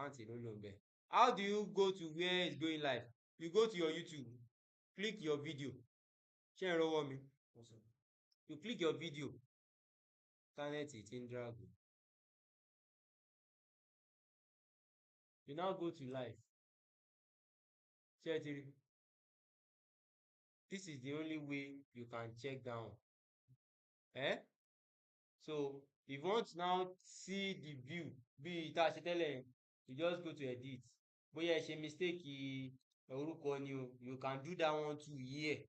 account alone be. How do you go to where it's going live? You go to your YouTube, click your video. Ṣé ẹ rọwọ́ mi? You click your video. Internet ti ń drag o. You now go to live. Ṣé ẹ ti rí? This is the only way you can check down. So if you want to now see the view bí tá a ṣe tẹ́lẹ̀ yẹn, you just go to edit. Bóyá ẹ ṣe mistake orúkọ ni o, you can do that one too here.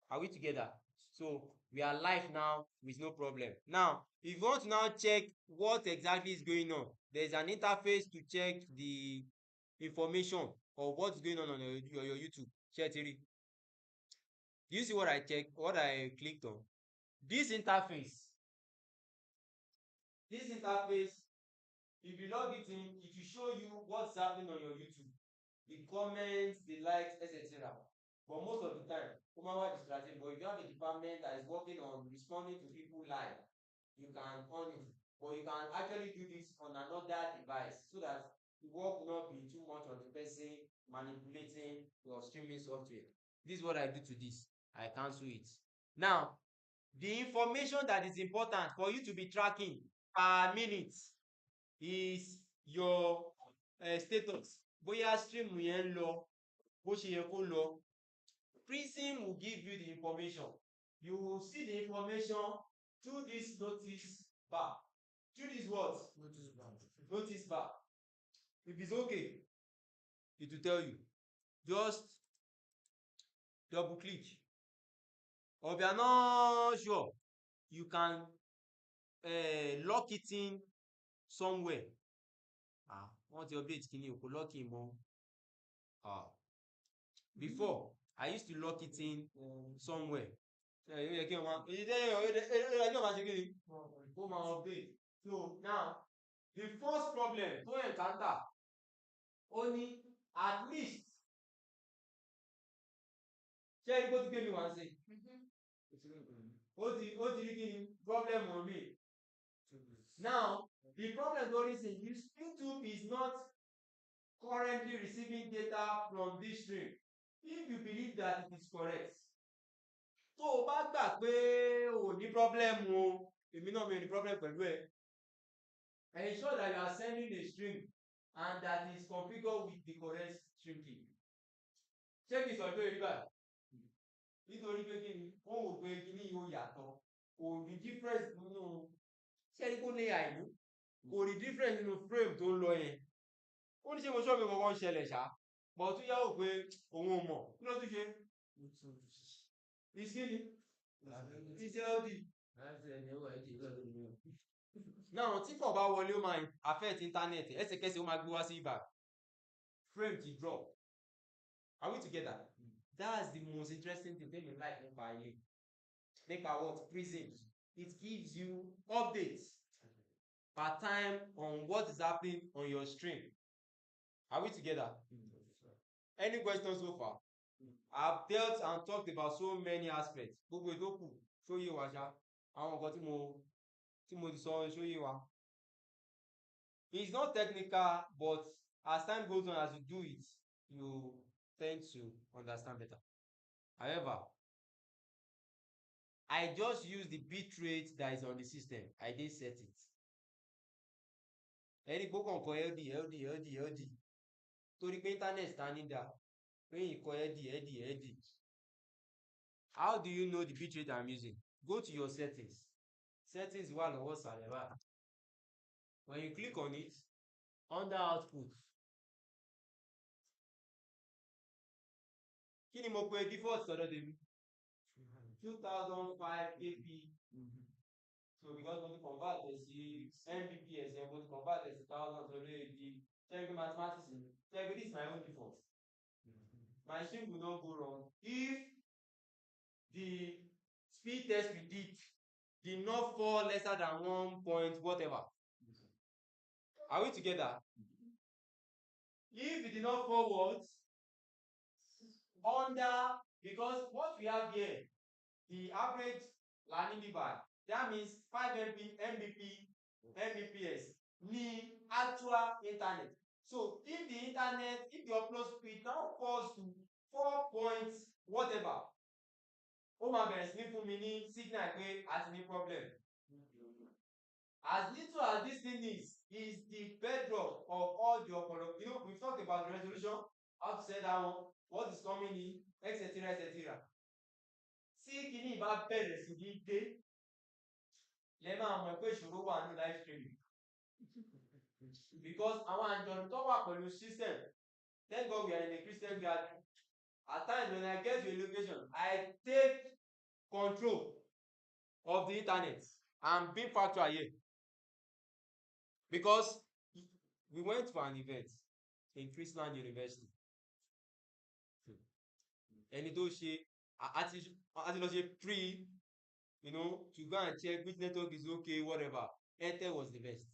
Are we together? So we are live now with no problem. Now, if you want to now check what exactly is going on, there's an interface to check the information of what's going on your YouTube. Ṣé ẹ ti rí? Do you see what I clicked on? This interface, if you log it in, it will show you what's happening on your YouTube, the comments, the likes, etc. But most of the time, Kumawa is distracting. But if you have a department that is working on responding to people live, you can on it. But you can actually do this on another device so that the work will not be too much on the person manipulating your streaming software. This is what I do to this. I cancel it. Now, the information that is important for you to be tracking per minute is your status. Bóyá stream yẹn ń lọ, bó ṣe yẹ kó lọ. Prism will give you the information. You will see the information through this notice bar. Through this what? Notice bar. If it's okay, it will tell you. Just double click. Or if you are not sure, you can lock it in somewhere. Want to update kini o, lock in more. Before, I used to lock it in somewhere. So now, the first problem to encounter only at least ṣé ẹni kó ti gbé mi wá sí ó ti rí kí ni problem on me. Now the problem tó rí sí YouTube is not currently receiving data from this stream. If you believe that it is correct, tó o bá gbà pé o ní problem o, èmi náà mi ò ní problem pẹ̀lú ẹ. Ensure that you are sending a stream and that is configured with the correct stream key. Ṣé kìí sọ pé rí báyìí? Nítorí pé kí ni wọ́n wò pé kí ni yóò yàtọ̀, kò rí difference nínú ṣé ẹni kó lè àìní, kò rí difference nínú frame tó ń lọ yẹn. Ó ní ṣé mo sọ pé kankan ń ṣẹlẹ̀ ṣá, but tún yàwó pé òun ò mọ̀ kí ló tún ṣe. Ìsíni iṣẹ́ òdì. Now tí kò bá wọlé ó máa affect internet ẹsẹ̀kẹsẹ̀ ó máa gbé wá sí ibà, frame ti drop. Are we together? That's the most interesting thing you like nípa ilé. Nípa what? Prism. It gives you updates per time on what is happening on your stream. Are we together? Any questions so far? I've dealt and talked about so many aspects. Gbogbo ìtókù ṣó yé wa ṣá. Àwọn nǹkan tí mo ti sọ ṣó yé wa. It's not technical, but as time goes on, as you do it, you tend to understand better. However, I just use the bit rate that is on the system. I didn't set it. Ẹni gbogbo nǹkan LD. Torí pé internet standing there. When you call LD. How do you know the bit rate I'm using? Go to your settings. Settings wà lọ́wọ́ sàlẹ̀ báyìí. When you click on it, under output, kí ni mo pe default sọ́dọ̀ tèmi? 2005 AP. So because mo ti convert ẹ̀ sí Mbps ẹ̀ mo ti convert ẹ̀ sí 1000 lórí èdè check mathematics ni check this is my own default. My stream will not go wrong if the speed test we did not fall lesser than 1 point whatever. Are we together? If it did not fall what? Under, because what we have here, the average learning by, that means 5 Mbps ní actual internet. So if the internet, if the upload speed now falls to 4 point whatever, ó máa bẹ̀rẹ̀ sí ní fún mi ní signal pé a ti ní problem. As little as this thing is the bedrock of all the ọpọlọ. You know, we talked about the resolution, how to set that one, what is coming in, etc., etc. Tí kinní bá bẹ̀rẹ̀ sí ní dé, lẹ máa mọ̀ pé ìṣòro wà ní live streaming. Because àwọn àjọ̀dún tó wà pẹ̀lú system, thank God we are in a Christian gathering. At times when I get to a location, I take control of the internet. I'm being factual here. Because we went for an event in Christian University. Ẹni tó ṣe àti lọ ṣe pre, you know, to go and check which network is okay, whatever. Airtel was the best.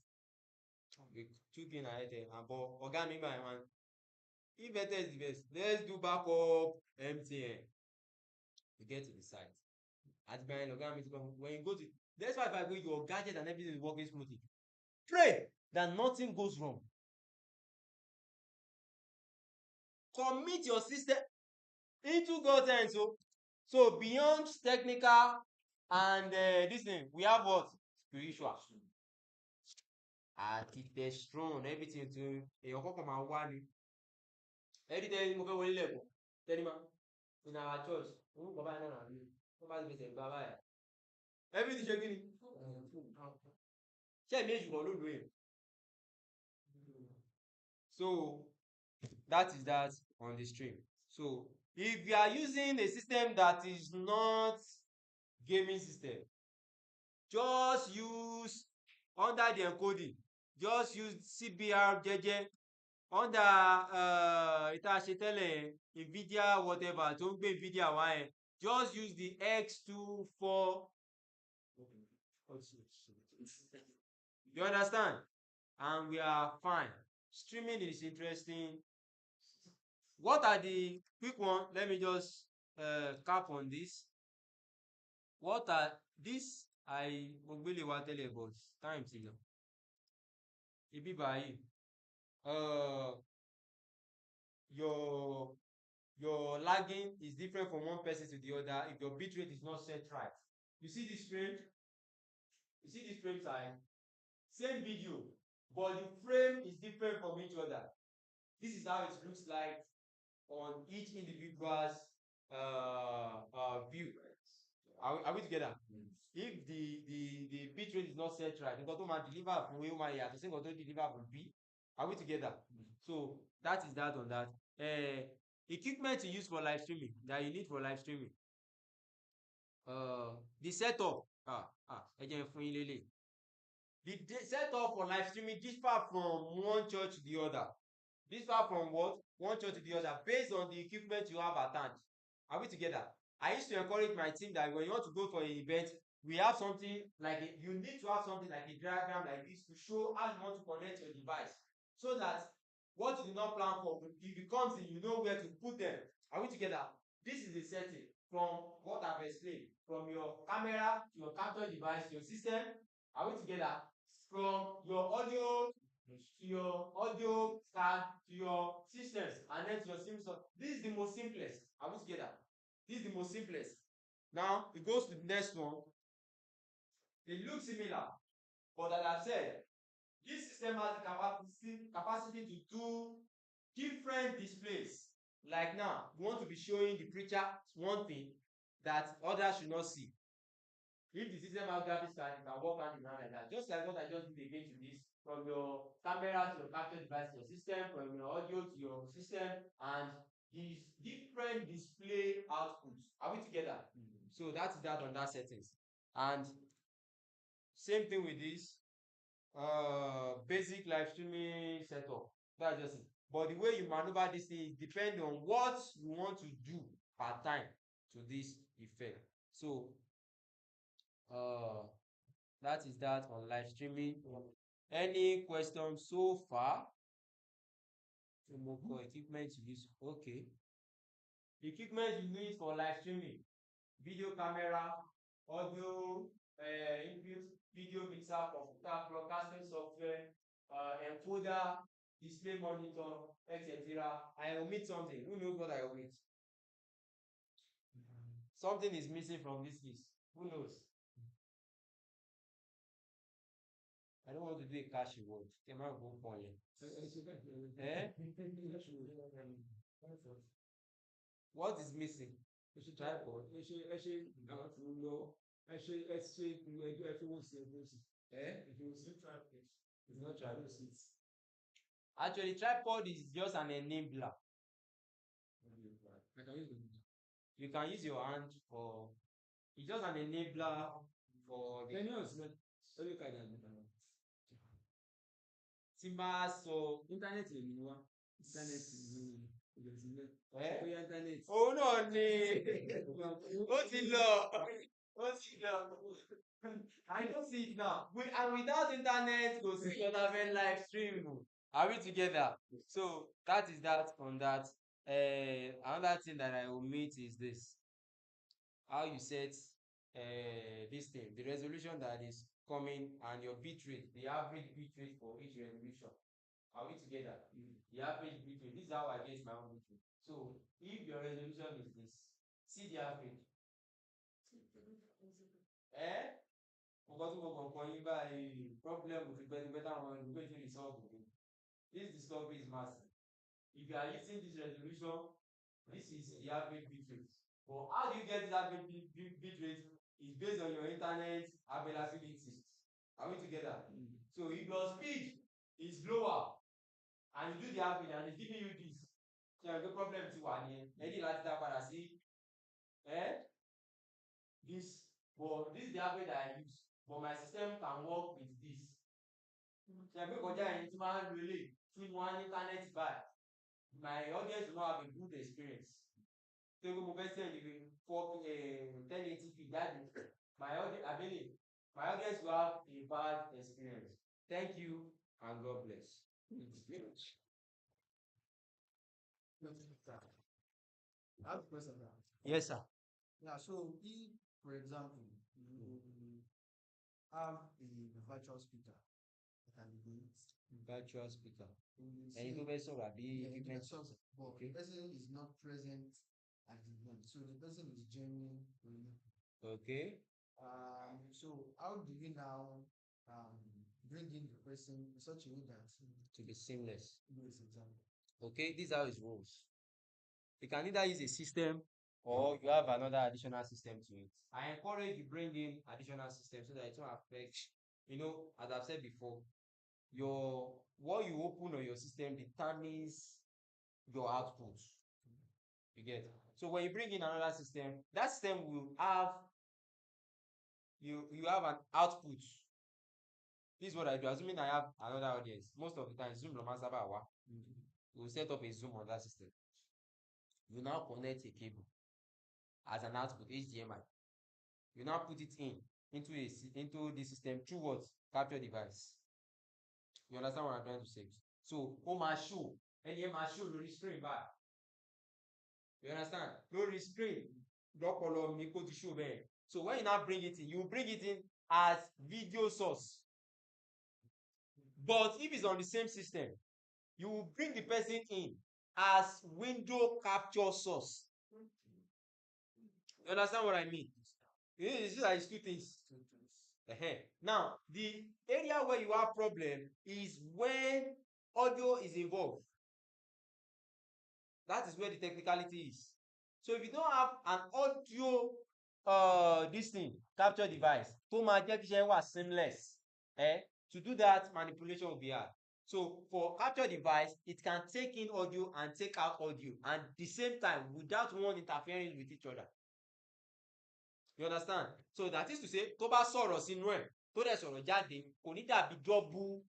We took in Airtel, but ọ̀gá mi gbà yẹn, if Airtel is the best, let's do backup MTN. You get to the site. At the ọ̀gá mi ti kọ́, when you go to, that's why if I go, your gadget and everything is working smoothly. Pray that nothing goes wrong. Commit your system into God's hands. So beyond technical and this thing, we have what? Spiritual. Àti testosterone, everything to èèyàn kọ́kọ́ máa wá ni. Ẹ̀rí tẹ́lẹ̀ mo fẹ́ wọlé lẹ́kọ̀ọ́. Tẹ́lẹ̀ ma, in our church, òun kọ́ báyìí náà nàá ní. Wọ́n bá ti fẹsẹ̀ gbá báyìí. Everything ṣe kí ni? Ṣé ẹ̀mí èṣù kan ló lóye? So that is that on the stream. So if you are using a system that is not gaming system, just use under the encoding, just use CBR jẹ́jẹ́ under ìta ṣe tẹ́lẹ̀ Nvidia whatever tó ń gbé Nvidia wá yẹn, just use the X24. You understand? And we are fine. Streaming is interesting. What are the quick one? Let me just cap on this. What are this? I really want to tell you about time ti lọ. Ibi báyìí, your lagging is different from one person to the other if your bitrate is not set right. You see this frame? You see this frame size? Same video, but the frame is different from each other. This is how it looks like on each individual's view. Are we together? If the bitrate is not set right, nǹkan tó máa deliver fún ó máa yàtọ̀ sí nǹkan tó deliver fún B. Are we together? So that is that on that. Equipment you use for live streaming, that you need for live streaming. The setup, ẹ jẹ́ fún yín lélẹ̀. The setup for live streaming differ from one church to the other. Differ from what? One church to the other based on the equipment you have at hand. Are we together? I used to encourage my team that when you want to go for an event, we have something like you need to have something like a diagram like this to show how you want to connect your device, so that what you did not plan for, if it comes in, you know where to put them. Are we together? This is the setting from what I've explained, from your camera to your capture device, your system. Are we together? From your audio to your audio card to your systems and then to your SIM. This is the most simplest. Are we together? This is the most simplest. Now it goes to the next one. It looks similar, but as I said, this system has the capacity to do different displays. Like now, we want to be showing the preacher one thing that others should not see. If the system has graphics card, you can work hand in hand like that. Just like what I just did again to this, from your camera to your capture device to your system, from your audio to your system, and these different display outputs. Are we together? So that's that on that settings. And same thing with this basic live streaming setup. That's just it. But the way you maneuver this thing depends on what you want to do per time to this effect. So that is that on live streaming. Any questions so far? Equipment you use. Okay. Equipment you need for live streaming: video camera, audio input, video mixer, computer, broadcasting software, encoder, display monitor, etc. I omit something. Who knows what I omit? Something is missing from this list. Who knows? I don't want to do a cash reward. Can I go for you? Eh? What is missing? Tripod. Eh? It's not tripod. Actually, tripod is just an enabler. You can use your hand for. It's just an enabler for the. Tí n bá sọ íńtánẹ́ẹ̀tì lèmi wá íńtánẹ́ẹ̀tì òun náà ni ó ti lọ ó ti lọ I don't see it now and without internet kò sí tournament live stream are we together so that is that on that another thing that I omit is this how you set this thing the resolution that is coming and your bit rate the average bit rate for each resolution are we together the average bit rate this is how I get my own bit rate so if your resolution is this see the average nǹkan tí mo kàn kàn yín báyìí problem ti pẹ́ẹ́pẹ́ táwọn ìlú méjì resolve o this discovery is massive if you are using this resolution this is the average bit rate but how do you get this average bit rate is based on your internet availability are we together so if your speed is lower and you do the average and it's giving you this ṣe àwọn ìgbé problem ti wà nìyẹn ẹ ní láti dá padà sí this but this is the average that I use but my system can work with this ṣe àgbẹ̀ kọjá yẹn tí máa ń lo eléyìí tí wọ́n á ní internet báyìí my audience will not have a good experience tó yẹ kó mo fẹ́ send ìwé 1080p jáde my audience will have a bad experience thank you and God bless. I have a question now. Yes, sir. Yeah, so if, for example, you have a virtual speaker that can be used. Virtual speaker. You Ẹni tó say- fẹ́ sọ̀rọ̀ àbí Yeah, equipment. so, but the person is not present at the event, so the person is genuine to you. Okay. So how do you now bring in the person in such a way that To be seamless. yes, exactly. Okay, this is how it rolls. You can either use a system or you have another additional system to it. I encourage you bring in additional system so that it won't affect, as I've said before, what you open on your system determines your output. You get? So when you bring in another system, that system will have you have an output. This is what I do. Assuming I have another audience, most of the time Zoom no matter what, we will set up a Zoom on that system. You now connect a cable as an output HDMI. You now put it into the system through what? Capture device. You understand what I'm trying to say? So my show, my show lórí screen back. You understand? Lórí screen, lọ́pọ̀lọ́ mi kó ti show bẹ́ẹ̀. So when you now bring it in, you bring it in as video source. But if it's on the same system, you will bring the person in as window capture source. You understand what I mean? These are two things. Now, the area where you have problem is when audio is involved. That is where the technicality is. So if you don't have an audio this thing capture device tó máa jẹ́ kí iṣẹ́ wà seamless to do that manipulation will be hard. So for capture device it can take in audio and take out audio and the same time without one interfering with each other. You understand? So that is to say tó bá sọ̀rọ̀ sínú ẹ̀ tó dẹ̀ sọ̀rọ̀ jáde kò ní dàbí double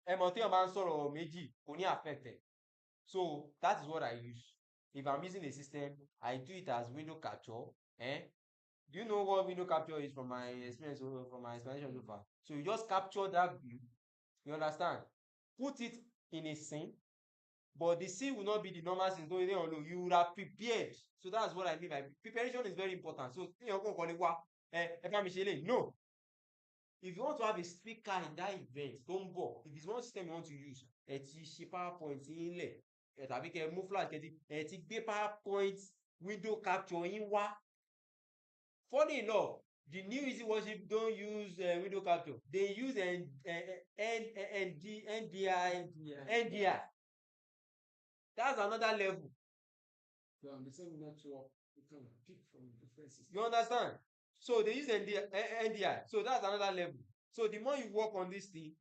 ẹmọ tí wọ́n bá ń sọ̀rọ̀ méjì kò ní affect ẹ̀. So that is what I use. If I'm using a system, I do it as window capture. Do you know what window capture is from my experience, from my explanation so far? So you just capture that view, you understand? Put it in a scene, but the scene will not be the normal scene. So you would have prepared. So that's what I mean by preparation is very important. So no. if you want to have a speaker in that event tó ń bọ̀, if it's one system you want to use, ẹ ti ṣe PowerPoint yín lẹ̀, tàbí kẹ́ mú flash ẹ ti gbé PowerPoint window capture yín wá. Funny enough, the new easy worship don't use window capture. They use NDI. That's another level. From the same network, you can pick from different systems. You understand? So they use NDI. So that's another level. So the more you work on this thing,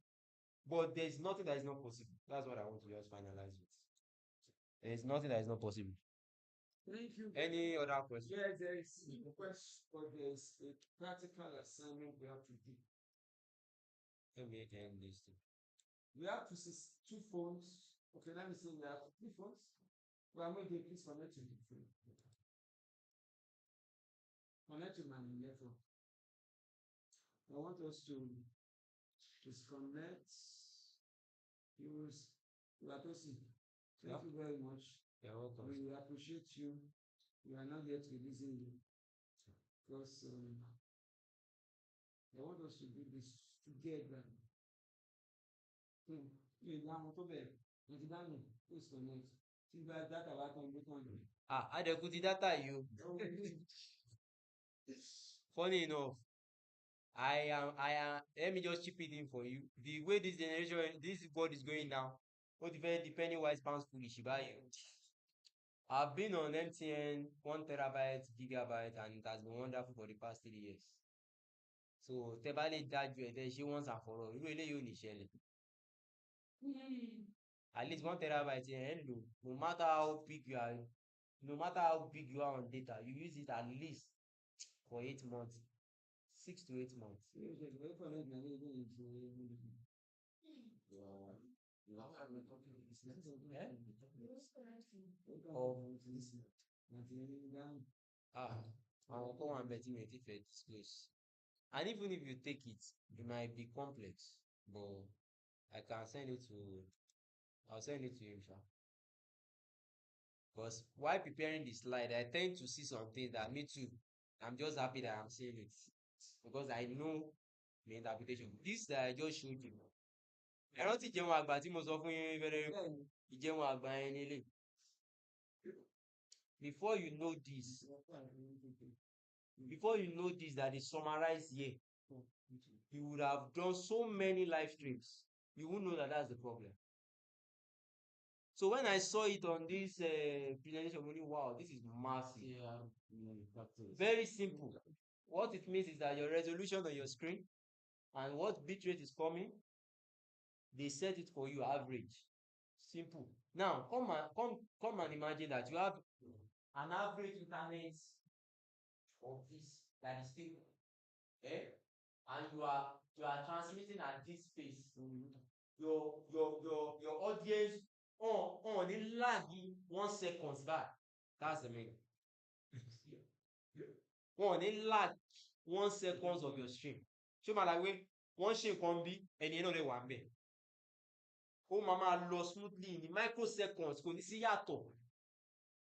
but there's nothing that is not possible. That's what I want to just finalize with. There's nothing that is not possible. Thank you. Any other question? Yes, there is a question, but there's a practical assignment we have to do. Let me end this thing. We have to see 2 phones. Okay, let me say we have 3 phones. Well, maybe please connect to the phone. Connect to my network. I want us to disconnect. Use Latosi. Thank you very much. You're welcome. We appreciate you. We are not yet releasing you because I want us to do this together. Please connect. Adẹ̀kú ti data yìí o. Funny enough, I am. Let me just chip it in for you. The way this generation, this world is going now, ó ti fẹ́ di penny-wise pounds foolish báyìí. I've been on MTN 1 terabyte gigabyte and it has been wonderful for the past 3 years. So tẹ́ bá lè dájú ẹ̀ tẹ́ ṣe once and for all, irú eléyìí ò ní ṣẹlẹ̀. At least 1 terabyte ẹ̀ ń lò, no matter how big you are on data, you use it at least for 8 months, 6 to 8 months. Àwọn kan wà ń bẹ tí mi ò ti fẹ́ disclose. And even if you take it, it might be complex, but I'll send it to you, sha. Because while preparing the slide, I tend to see something that me too. I'm just happy that I'm seeing it because I know the interpretation. This that I just showed you. Ẹ rántí ìjẹun àgbà tí mo sọ fún yín bẹ̀rẹ̀ ìjẹun àgbà yẹn nílé. Before you know this that they summarize here, you would have done so many live streams. You won't know that that's the problem. So when I saw it on this presentation, I'm like, wow, this is massive. Very simple. What it means is that your resolution on your screen and what bitrate is coming, they set it for you average. Simple. Now come and imagine that you have an average internet of this that is stable. And you are transmitting at this pace. Your audience on the laggy 1 second back. That's the meaning. On the lag 1 second of your stream. Ṣé o máa like pé wọ́n ṣe nǹkan bí ẹni náà lè wà ń bẹ̀? Ó máa lọ smoothly ní microseconds kò ní sí yàtọ̀.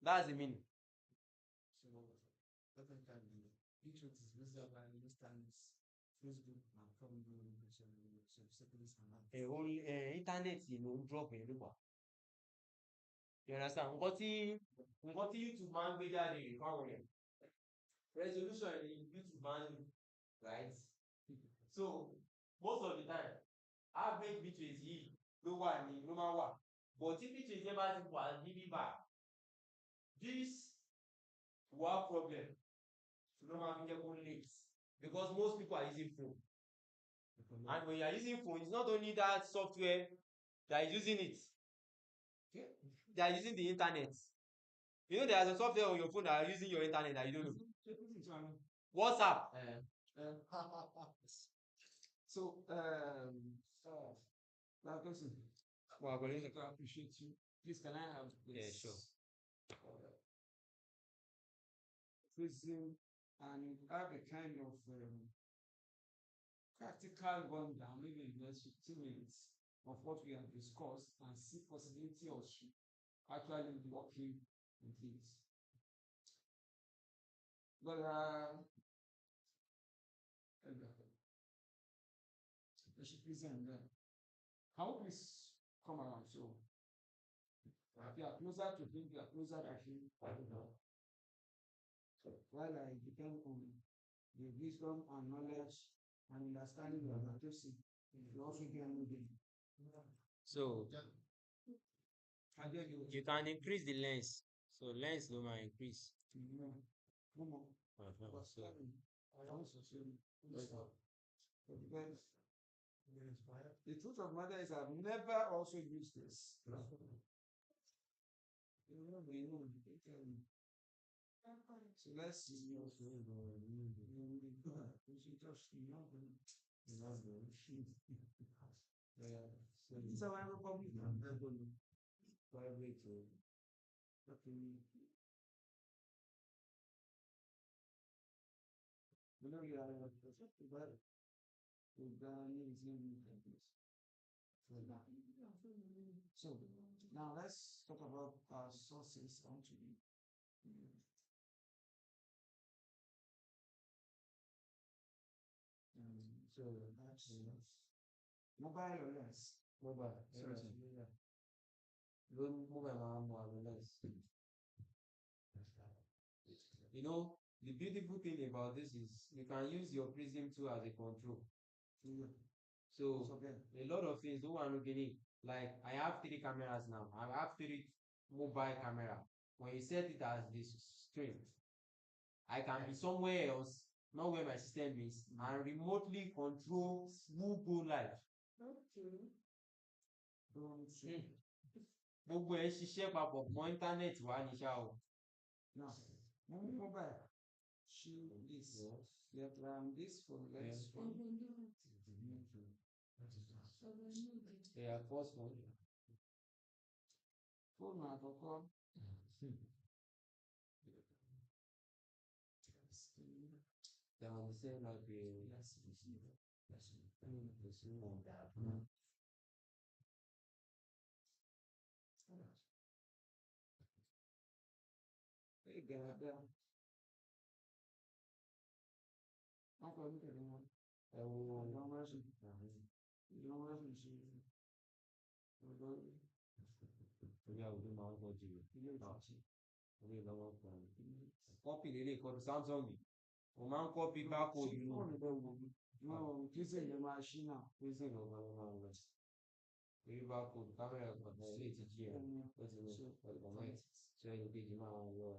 That's the meaning. So definitely bitrate is measured by instance Facebook and probably Íńtánẹ́ẹ̀tì ló ń drop yẹn ló wà. You understand? Nǹkan tí YouTube máa ń gbé jáde rè fáwọn yẹn. Resolution ni YouTube máa ń lò, right? So most of the time, average bitrate yìí ló máa wà. But tí bitrate yẹn bá ti wà ní bíbà, this will have problem. No máa fi jẹ́ kó late because most people are using phone. And when you are using phone, it's not only that software that is using it. They are using the internet. You know there are some software on your phone that are using your internet that you don't know. WhatsApp. So, that person, I appreciate you. Please, can I have this? Yeah, sure. Prison and have a kind of practical rundown, maybe in the next 15 minutes, of what we have discussed and see possibility of actually working with it. But should present them. Can we please come around? So, if you are closer to him, you are closer to him. So, while I depend on the wisdom and knowledge and understanding of the person, you also get moving. So you can increase the lens. So lens do my increase. No more. So I also say, because the truth of the matter is I've never also used this. So let's see. So I have a public private. You know, you are but so now let's talk about our sources actually. So that's mobile or less. mobile. Sorry. Mobile lens. You know, the beautiful thing about this is you can use your prism tool as a control. So a lot of things don't want to get it. Like I have 3 cameras now. I have 3 mobile camera. When you set it as this screen, I can be somewhere else, not where my system is, and remotely control who go live. Gbogbo ẹ̀ ṣiṣẹ́ papọ̀ mọ́ íńtánẹ́ẹ̀tì wá ní ṣá o. Now, mobile. Shoe this. You have this for less one. Yeah, first one. Phone àkọ́kọ́. They are the same like the Egba. Wọ́n kọ́ ní tẹ̀lé wọn. Ìdánwò ẹ̀sùn. Ìdánwò ẹ̀sùn ṣe ọ̀dọ́. Orí àwùjọ máa ń pọ̀ jù lọ. Ilé ìtọ́jú. Orí ìlọ́wọ́ kan. Kọ́pì lélẹ̀ kọ́pì Samsung. Mo máa ń kọ́pì barcode nù. Kí sì lè máa ṣí náà. Prison ló máa ń lọ. Orí barcode kámẹ́rà kan náà ilé ti jí ẹ̀. Ó ti lọ ọ̀dọ̀ mẹ́tì. So ẹni kejì máa ń lọ.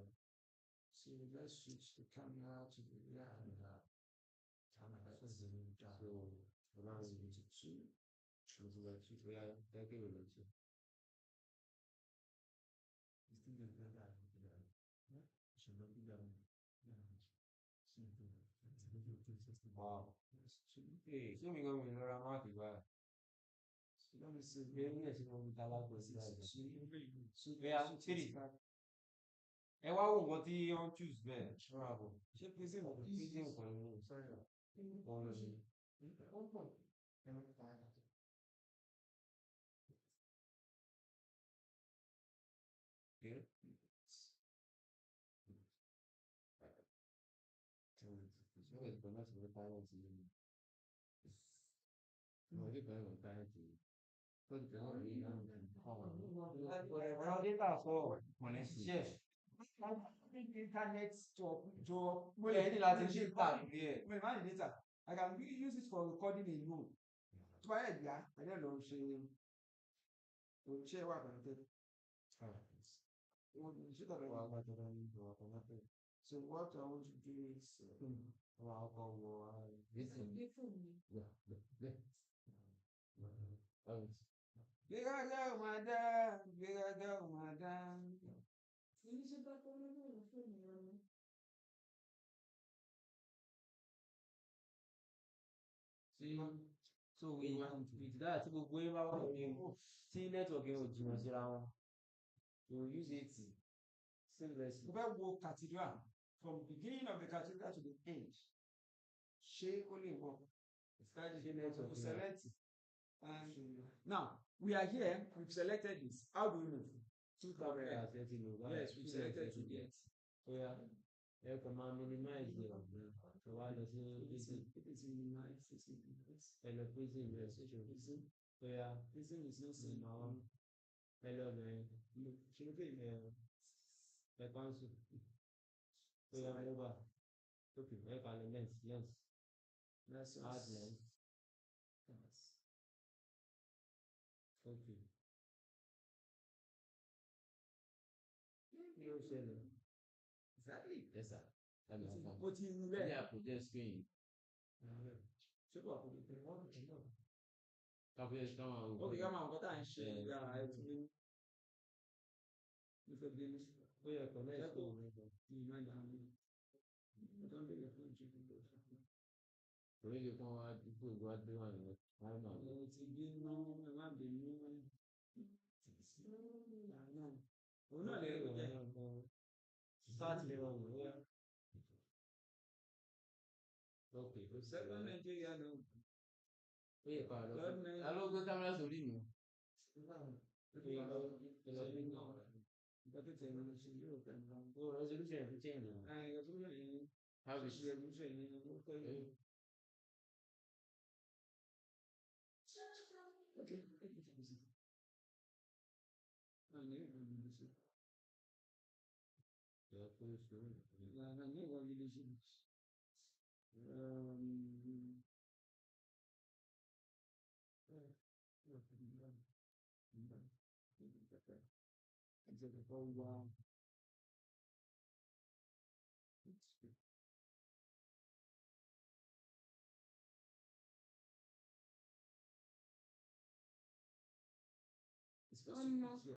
So let's switch the camera to the rear camera. So mo máa ń rí bóyá dẹ́gbẹ̀rẹ̀ lọ sí. Wow. Hey, ṣé mi gan mi lọ ra máàkì báyìí? Let me see. Bí ẹni ẹ̀sìn wọn ta lágbo sí láìpẹ́. Bóyá three. Ẹ wá wo nǹkan tí wọ́n choose bẹ́ẹ̀ ṣọ́ra bọ̀. ṣé prison or Prison kò ní ní. Ọ̀rọ̀ ni. Okay. So it's going to be balance in. No, it's going to be balance in. But the only data for chef. internet job. Yeah, any Latin shit tag here. Wait, man, data. I can use it for recording a note. Try it, yeah. I don't know. Share what I'm doing. So what I want to do is madam. So with that, tí gbogbo yín bá wà ní tí network yẹn ò jìnnà síra wọn, you use it seamlessly. Mo fẹ́ wo cathedral from the beginning of the cathedral to the end. Ṣé ó lè work? Network Select. And now we are here. We've selected this. How do we move? 2 cameras. Yes, we've selected 2 yet. Yeah. ẹ kàn máa minimize ẹ̀ ẹ wá lọ sí prison It is minimized. It's minimized. ẹ lọ prison investigation Prison, bóyá prison is not ní safe. àwọn ẹ lọ bẹ̀rẹ̀ ṣe ló pè ẹ council bóyá over okay ẹ kà lọ lens That's hard us. lens Yes. okay kí ló ṣẹlẹ̀ Exactly. yes sir ẹ lọ fún Ó ti ń mi bẹ́ẹ̀. ní àpòjẹ́ screen Ṣé kò àpò ìpínlẹ̀ wọ́n kò náà? kábíyèsí káwọn àwọn Ó kì í ká máa nǹkan tá à ń ṣe Eh, ìyá ẹtì ní ìfẹ́ bí ní ó yẹ kọ́ lẹ́yìn tó Ṣẹ́kù. ń bọ̀ ìmọ̀ ìdààmú. Ó tó ń bèèrè fún ìjọba ìjọba. orí lè kọ́ wá dípò ìwádìí wà ní wọ́n náà Ẹ ti bínú, ẹ má bínú. Òun náà lè rí kó jẹ́. start lè rọrùn ó yá okay ó sì Second Nigeria ló. ó yẹ kọ́ àlọ́ Third Nigeria. alọ́ gbé kámẹ́rà sórí mi Nǹkan tó tẹ̀ ẹ́ lọ ṣe yóò tẹ̀ ẹ́ lọ. ó resolution fi change o Resolution yẹn. how is Resolution yẹn ó kọ́ yẹn. Okay. Àní ìwọ̀n lè ṣe. yọ kó sórí Àní ìwọ̀n lè ṣe. It's